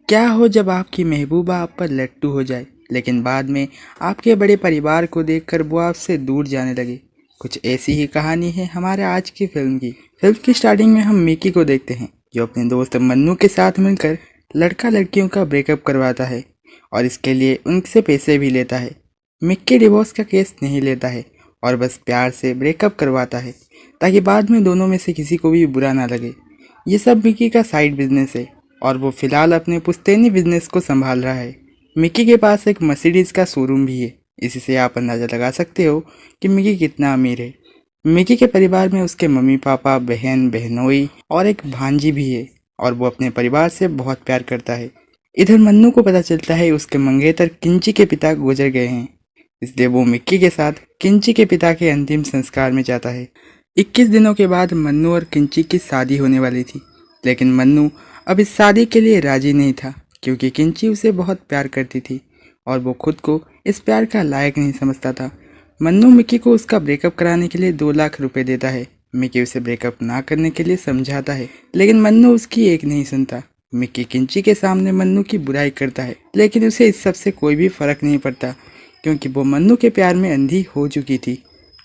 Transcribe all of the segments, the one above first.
क्या हो जब आपकी महबूबा आप पर लट्टू हो जाए, लेकिन बाद में आपके बड़े परिवार को देखकर वो आपसे दूर जाने लगे। कुछ ऐसी ही कहानी है हमारे आज की फिल्म की स्टार्टिंग में हम मिकी को देखते हैं, जो अपने दोस्त मन्नू के साथ मिलकर लड़का लड़कियों का ब्रेकअप करवाता है और इसके लिए उनसे पैसे भी लेता है। मिक्की डिवोर्स का केस नहीं लेता है और बस प्यार से ब्रेकअप करवाता है ताकि बाद में दोनों में से किसी को भी बुरा ना लगे। ये सब मिकी का साइड बिजनेस है और वो फिलहाल अपने पुश्तैनी बिजनेस को संभाल रहा है। मिकी के पास एक मर्सिडीज का शोरूम भी है। इसी से आप अंदाज़ा लगा सकते हो कि मिकी कितना अमीर है। मिकी के परिवार में उसके मम्मी पापा, बहन, बहनोई और एक भांजी भी है और वो अपने परिवार से बहुत प्यार करता है। इधर मन्नू को पता चलता है उसके मंगेतर किंची के पिता गुजर गए हैं, इसलिए वो मिक्की के साथ किंची के पिता के अंतिम संस्कार में जाता है। 21 दिनों के बाद मन्नू और किंची की शादी होने वाली थी, लेकिन मन्नू अब इस शादी के लिए राजी नहीं था क्योंकि किंची उसे बहुत प्यार करती थी और वो खुद को इस प्यार का लायक नहीं समझता था। मन्नू मिक्की को उसका ब्रेकअप कराने के लिए 2 लाख रुपए देता है। मिक्की उसे ब्रेकअप ना करने के लिए समझाता है, लेकिन मन्नू उसकी एक नहीं सुनता। मिक्की किंची के सामने मन्नू की बुराई करता है, लेकिन उसे इस सब से कोई भी फर्क नहीं पड़ता क्योंकि वो मन्नू के प्यार में अंधी हो चुकी थी।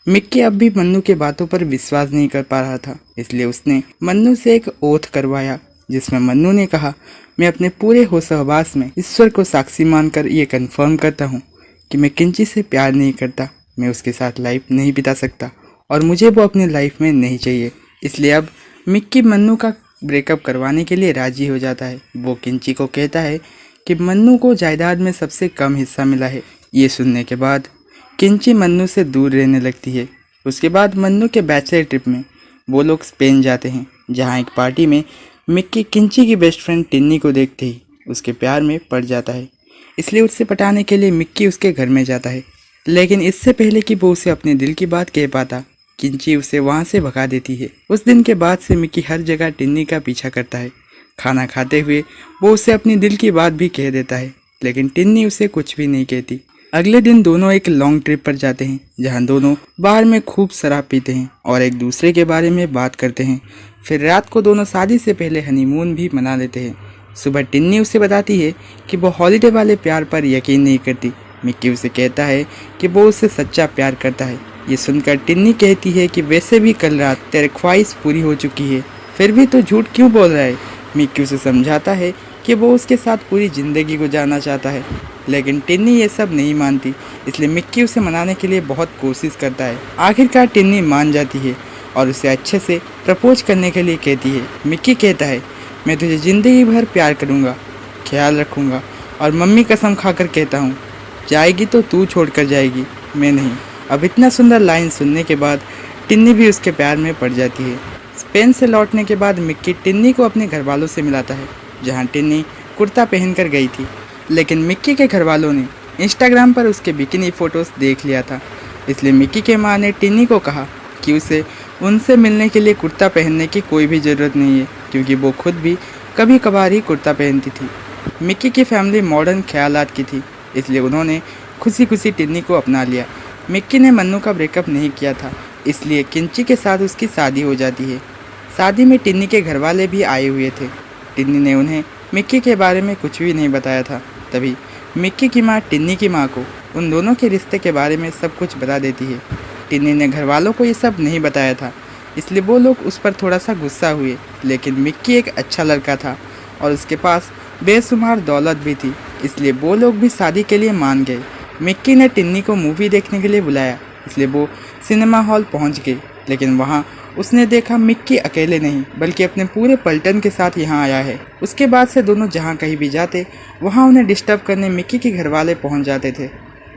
मिक्की अब भी मन्नू के बातों पर विश्वास नहीं कर पा रहा था, इसलिए उसने मन्नू से एक ओथ करवाया जिसमें मन्नू ने कहा, मैं अपने पूरे होश-ए-हवास में ईश्वर को साक्षी मानकर ये कन्फर्म करता हूँ कि मैं किंची से प्यार नहीं करता, मैं उसके साथ लाइफ नहीं बिता सकता और मुझे वो अपनी लाइफ में नहीं चाहिए। इसलिए अब मिक्की मन्नू का ब्रेकअप करवाने के लिए राजी हो जाता है। वो किंची को कहता है कि मन्नू को जायदाद में सबसे कम हिस्सा मिला है। ये सुनने के बाद किंची मन्नू से दूर रहने लगती है। उसके बाद मन्नू के बैचलर ट्रिप में वो लोग स्पेन जाते हैं, जहाँ एक पार्टी में मिक्की किंची की बेस्ट फ्रेंड टिन्नी को देखते ही उसके प्यार में पड़ जाता है। इसलिए उससे पटाने के लिए मिक्की उसके घर में जाता है, लेकिन इससे पहले कि वो उसे अपने दिल की बात कह पाता, किंची उसे वहाँ से भगा देती है। उस दिन के बाद से मिक्की हर जगह टिन्नी का पीछा करता है। खाना खाते हुए वो उसे अपनी दिल की बात भी कह देता है, लेकिन टिन्नी उसे कुछ भी नहीं कहती। अगले दिन दोनों एक लॉन्ग ट्रिप पर जाते हैं, जहां दोनों बार में खूब शराब पीते हैं और एक दूसरे के बारे में बात करते हैं। फिर रात को दोनों शादी से पहले हनीमून भी मना लेते हैं। सुबह टिन्नी उसे बताती है कि वो हॉलीडे वाले प्यार पर यकीन नहीं करती। मिक्की उसे कहता है कि वो उससे सच्चा प्यार करता है। ये सुनकर टिन्नी कहती है कि वैसे भी कल रात तेरी ख्वाहिश पूरी हो चुकी है, फिर भी तो झूठ क्यों बोल रहा है। मिक्की उसे समझाता है कि वो उसके साथ पूरी ज़िंदगी गुजारना चाहता है, लेकिन टिन्नी ये सब नहीं मानती। इसलिए मिक्की उसे मनाने के लिए बहुत कोशिश करता है। आखिरकार टिन्नी मान जाती है और उसे अच्छे से प्रपोज करने के लिए कहती है। मिक्की कहता है, मैं तुझे ज़िंदगी भर प्यार करूँगा, ख्याल रखूँगा और मम्मी कसम खाकर कहता हूँ, जाएगी तो तू छोड़कर जाएगी, मैं नहीं। अब इतना सुंदर लाइन सुनने के बाद टिन्नी भी उसके प्यार में पड़ जाती है। स्पेन से लौटने के बाद मिक्की टिन्नी को अपने घर वालों से मिलाता है, जहाँ टिन्नी कुर्ता पहनकर गई थी, लेकिन मिक्की के घर वालों ने इंस्टाग्राम पर उसके बिकिनी फ़ोटोज़ देख लिया था। इसलिए मिक्की के माँ ने टिन्नी को कहा कि उसे उनसे मिलने के लिए कुर्ता पहनने की कोई भी ज़रूरत नहीं है, क्योंकि वो खुद भी कभी कभार ही कुर्ता पहनती थी। मिक्की की फैमिली मॉडर्न ख्यालात की थी, इसलिए उन्होंने खुशी खुशी टिन्नी को अपना लिया। मिक्की ने मन्नू का ब्रेकअप नहीं किया था, इसलिए किंची के साथ उसकी शादी हो जाती है। शादी में टिन्नी के घर वाले भी आए हुए थे। टिन्नी ने उन्हें मिक्की के बारे में कुछ भी नहीं बताया था। तभी मिक्की की माँ टिन्नी की माँ को उन दोनों के रिश्ते के बारे में सब कुछ बता देती है। टिन्नी ने घर वालों को ये सब नहीं बताया था, इसलिए वो लोग उस पर थोड़ा सा गुस्सा हुए, लेकिन मिक्की एक अच्छा लड़का था और उसके पास बेशुमार दौलत भी थी, इसलिए वो लोग भी शादी के लिए मान गए। मिक्की ने टिन्नी को मूवी देखने के लिए बुलाया, इसलिए वो सिनेमा हॉल पहुंच गई, लेकिन वहाँ उसने देखा मिक्की अकेले नहीं बल्कि अपने पूरे पलटन के साथ यहाँ आया है। उसके बाद से दोनों जहाँ कहीं भी जाते वहाँ उन्हें डिस्टर्ब करने मिक्की के घर वाले पहुँच जाते थे।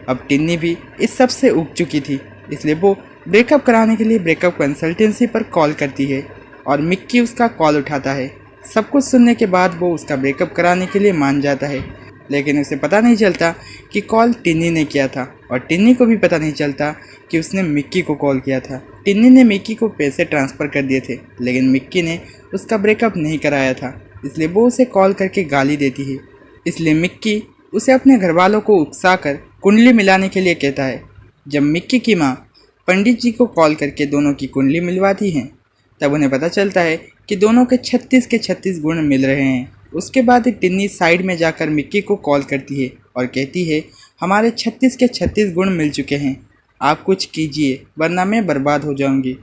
अब टिन्नी भी इस सब से उब चुकी थी, इसलिए वो ब्रेकअप कराने के लिए ब्रेकअप कंसल्टेंसी पर कॉल करती है और मिक्की उसका कॉल उठाता है। सब कुछ सुनने के बाद वो उसका ब्रेकअप कराने के लिए मान जाता है, लेकिन उसे पता नहीं चलता कि कॉल टिन्नी ने किया था और टिन्नी को भी पता नहीं चलता कि उसने मिक्की को कॉल किया था। टिन्नी ने मिक्की को पैसे ट्रांसफ़र कर दिए थे, लेकिन मिक्की ने उसका ब्रेकअप नहीं कराया था, इसलिए वो उसे कॉल करके गाली देती है। इसलिए मिक्की उसे अपने घर वालों को उकसाकर कुंडली मिलाने के लिए कहता है। जब मिक्की की माँ पंडित जी को कॉल करके दोनों की कुंडली मिलवाती हैं, तब उन्हें पता चलता है कि दोनों के 36 के 36 गुण मिल रहे हैं। उसके बाद टिन्नी साइड में जाकर मिक्की को कॉल करती है और कहती है, हमारे 36 के 36 गुण मिल चुके हैं, आप कुछ कीजिए वरना मैं बर्बाद हो जाऊंगी।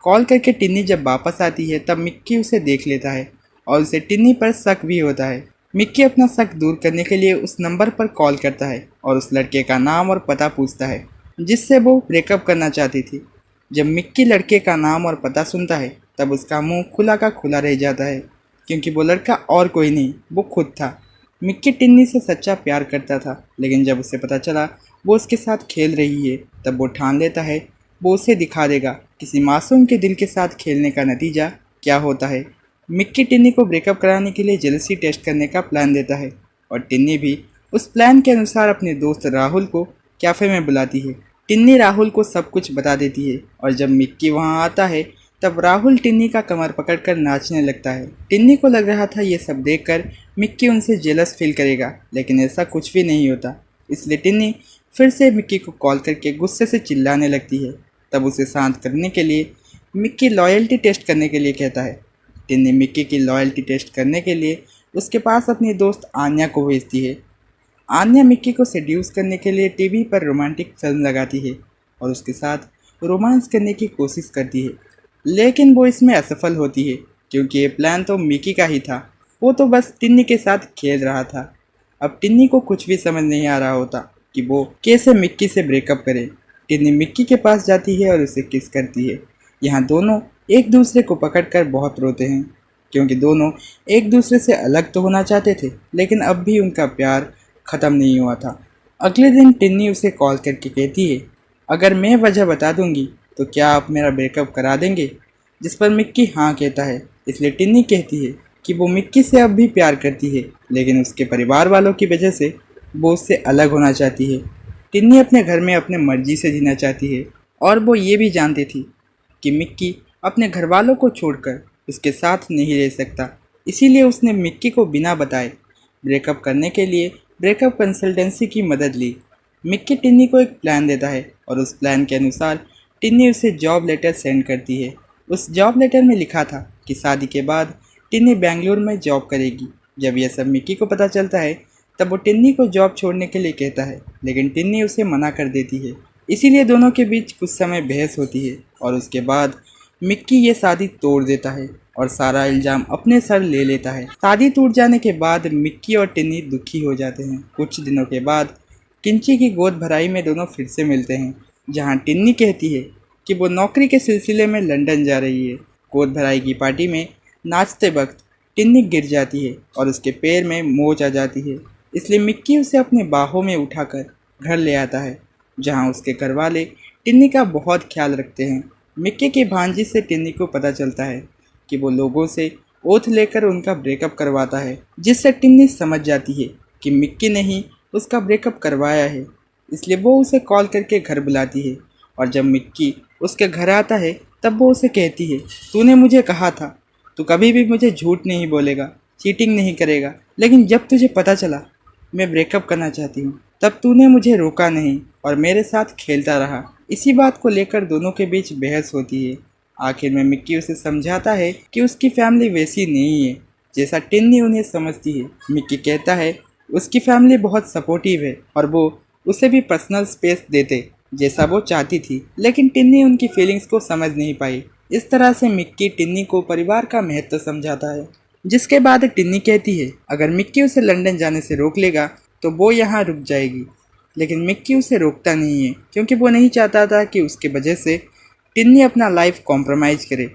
कॉल करके टिन्नी जब वापस आती है तब मिक्की उसे देख लेता है और उसे टिन्नी पर शक भी होता है। मिक्की अपना शक दूर करने के लिए उस नंबर पर कॉल करता है और उस लड़के का नाम और पता पूछता है जिससे वो ब्रेकअप करना चाहती थी। जब मिक्की लड़के का नाम और पता सुनता है तब उसका मुंह खुला का खुला रह जाता है, क्योंकि वो लड़का और कोई नहीं, वो खुद था। मिक्की टिन्नी से सच्चा प्यार करता था, लेकिन जब उसे पता चला वो उसके साथ खेल रही है तब वो ठान लेता है वो उसे दिखा देगा किसी मासूम के दिल के साथ खेलने का नतीजा क्या होता है। मिक्की टिन्नी को ब्रेकअप कराने के लिए जेलसी टेस्ट करने का प्लान देता है और टिन्नी भी उस प्लान के अनुसार अपने दोस्त राहुल को कैफ़े में बुलाती है। टिन्नी राहुल को सब कुछ बता देती है और जब मिक्की वहां आता है तब राहुल टिन्नी का कमर पकड़कर नाचने लगता है। टिन्नी को लग रहा था ये सब देखकर मिक्की उनसे जेलस फील करेगा, लेकिन ऐसा कुछ भी नहीं होता। इसलिए टिन्नी फिर से मिक्की को कॉल करके गुस्से से चिल्लाने लगती है। तब उसे शांत करने के लिए मिक्की लॉयल्टी टेस्ट करने के लिए कहता है। टिन्नी मिक्की की लॉयल्टी टेस्ट करने के लिए उसके पास अपनी दोस्त आन्या को भेजती है। आन्या मिक्की को सेड्यूस करने के लिए टीवी पर रोमांटिक फिल्म लगाती है और उसके साथ रोमांस करने की कोशिश करती है, लेकिन वो इसमें असफल होती है क्योंकि ये प्लान तो मिक्की का ही था। वो तो बस टिन्नी के साथ खेल रहा था। अब टिन्नी को कुछ भी समझ नहीं आ रहा होता कि वो कैसे मिक्की से ब्रेकअप करे। टिन्नी मिक्की के पास जाती है और उसे किस करती है। यहाँ दोनों एक दूसरे को पकड़कर बहुत रोते हैं, क्योंकि दोनों एक दूसरे से अलग तो होना चाहते थे, लेकिन अब भी उनका प्यार ख़त्म नहीं हुआ था। अगले दिन टिन्नी उसे कॉल करके कहती है, अगर मैं वजह बता दूंगी तो क्या आप मेरा ब्रेकअप करा देंगे? जिस पर मिक्की हाँ कहता है। इसलिए टिन्नी कहती है कि वो मिक्की से अब भी प्यार करती है, लेकिन उसके परिवार वालों की वजह से वो उससे अलग होना चाहती है। टिन्नी अपने घर में अपने मर्जी से जीना चाहती है और वो ये भी जानती थी कि मिक्की अपने घर वालों को छोड़कर उसके साथ नहीं रह सकता। इसीलिए उसने मिक्की को बिना बताए ब्रेकअप करने के लिए ब्रेकअप कंसल्टेंसी की मदद ली। मिक्की टिन्नी को एक प्लान देता है और उस प्लान के अनुसार टिन्नी उसे जॉब लेटर सेंड करती है। उस जॉब लेटर में लिखा था कि शादी के बाद टिन्नी बेंगलुरु में जॉब करेगी। जब यह सब मिक्की को पता चलता है तब वो टिन्नी को जॉब छोड़ने के लिए कहता है, लेकिन टिन्नी उसे मना कर देती है। इसीलिए दोनों के बीच कुछ समय बहस होती है और उसके बाद मिक्की ये शादी तोड़ देता है और सारा इल्ज़ाम अपने सर ले लेता है। शादी टूट जाने के बाद मिक्की और टिन्नी दुखी हो जाते हैं। कुछ दिनों के बाद किंची की गोद भराई में दोनों फिर से मिलते हैं, जहां टिन्नी कहती है कि वो नौकरी के सिलसिले में लंदन जा रही है। गोद भराई की पार्टी में नाचते वक्त टिन्नी गिर जाती है और उसके पैर में मोच आ जाती है। इसलिए मिक्की उसे अपने बाहों में उठाकर घर ले आता है, जहां उसके घर वाले टिन्नी का बहुत ख्याल रखते हैं। मिक्की की भांजी से टिन्नी को पता चलता है कि वो लोगों से ओथ लेकर उनका ब्रेकअप करवाता है, जिससे टिन्नी समझ जाती है कि मिक्की ने ही उसका ब्रेकअप करवाया है। इसलिए वो उसे कॉल करके घर बुलाती है और जब मिक्की उसके घर आता है तब वो उसे कहती है, तूने मुझे कहा था तू कभी भी मुझे झूठ नहीं बोलेगा, चीटिंग नहीं करेगा, लेकिन जब तुझे पता चला मैं ब्रेकअप करना चाहती हूँ तब तूने मुझे रोका नहीं और मेरे साथ खेलता रहा। इसी बात को लेकर दोनों के बीच बहस होती है। आखिर में मिक्की उसे समझाता है कि उसकी फैमिली वैसी नहीं है जैसा टिन्नी उन्हें समझती है। मिक्की कहता है उसकी फैमिली बहुत सपोर्टिव है और वो उसे भी पर्सनल स्पेस देते जैसा वो चाहती थी, लेकिन टिन्नी उनकी फीलिंग्स को समझ नहीं पाई। इस तरह से मिक्की टिन्नी को परिवार का महत्व समझाता है, जिसके बाद टिन्नी कहती है अगर मिक्की उसे लंदन जाने से रोक लेगा तो वो यहाँ रुक जाएगी। लेकिन मिक्की उसे रोकता नहीं है, क्योंकि वो नहीं चाहता था कि उसके वजह से टिन्नी अपना लाइफ कॉम्प्रोमाइज़ करे।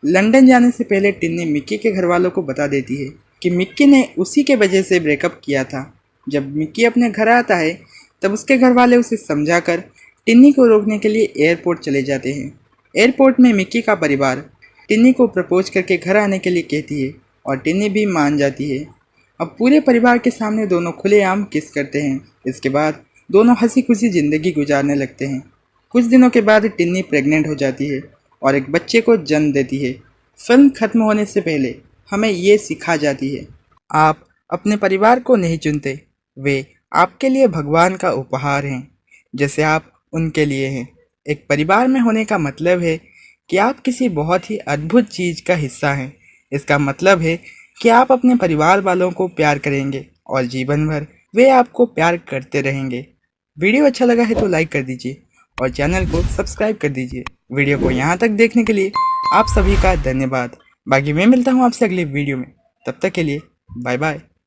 लंदन जाने से पहले टिन्नी मिक्की के घर वालों को बता देती है कि मिक्की ने उसी के वजह से ब्रेकअप किया था। जब मिक्की अपने घर आता है तब उसके घर वाले उसे समझाकर टिन्नी को रोकने के लिए एयरपोर्ट चले जाते हैं। एयरपोर्ट में मिक्की का परिवार टिन्नी को प्रपोज करके घर आने के लिए कहती है और टिन्नी भी मान जाती है। अब पूरे परिवार के सामने दोनों खुलेआम किस करते हैं। इसके बाद दोनों हंसी खुशी ज़िंदगी गुजारने लगते हैं। कुछ दिनों के बाद टिन्नी प्रेग्नेंट हो जाती है और एक बच्चे को जन्म देती है। फिल्म खत्म होने से पहले हमें ये सिखा जाती है, आप अपने परिवार को नहीं चुनते, वे आपके लिए भगवान का उपहार हैं, जैसे आप उनके लिए हैं। एक परिवार में होने का मतलब है कि आप किसी बहुत ही अद्भुत चीज़ का हिस्सा हैं। इसका मतलब है कि आप अपने परिवार वालों को प्यार करेंगे और जीवन भर वे आपको प्यार करते रहेंगे। वीडियो अच्छा लगा है तो लाइक कर दीजिए और चैनल को सब्सक्राइब कर दीजिए। वीडियो को यहाँ तक देखने के लिए आप सभी का धन्यवाद। बाकी मैं मिलता हूँ आपसे अगले वीडियो में, तब तक के लिए बाय बाय।